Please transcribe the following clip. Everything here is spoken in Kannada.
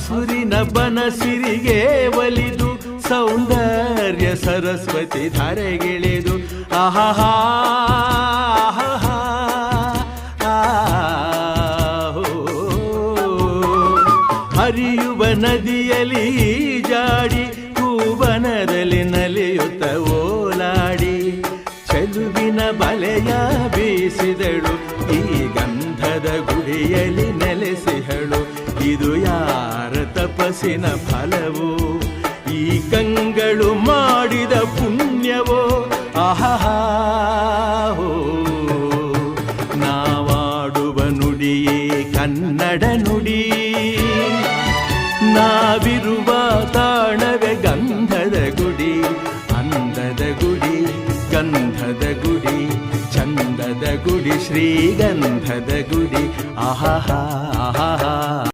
ಹಸುರಿನ ಬನಸಿರಿಗೆ ಒಲಿದು ಸೌಂದರ್ಯ ಸರಸ್ವತಿ ಧಾರೆಗಿಳಿದು ಆಹಾ ಹರಿಯುವ ನದಿಯಲ್ಲಿ ಜಾಡಿ ಹೂವನದಲ್ಲಿ ನಲಿಯುತ್ತ ಓಲಾಡಿ ಚೆಲುವಿನ ಬಲೆಯ ಬೀಸಿದಳು ಈ ಗಂಧದ ಗುಡಿಯಲ್ಲಿ ನೆಲೆಸಿಹಳು ಇದು ಯಾರ ತಪಸ್ಸಿನ ಫಲವೋ ಈ ಕಂಗಳು ಮಾಡಿದ ಪುಣ್ಯವೋ ಆಹಾ ನಾವಾಡುವ ನುಡಿಯೇ ಕನ್ನಡ ನುಡಿ ನಾವಿರುವ ತಾಣವೇ ಗಂಧದ ಗುಡಿ ಅಂದದ ಗುಡಿ ಗಂಧದ ಗುಡಿ ಚಂದದ ಗುಡಿ ಶ್ರೀಗಂಧದ ಗುಡಿ ಆಹಾ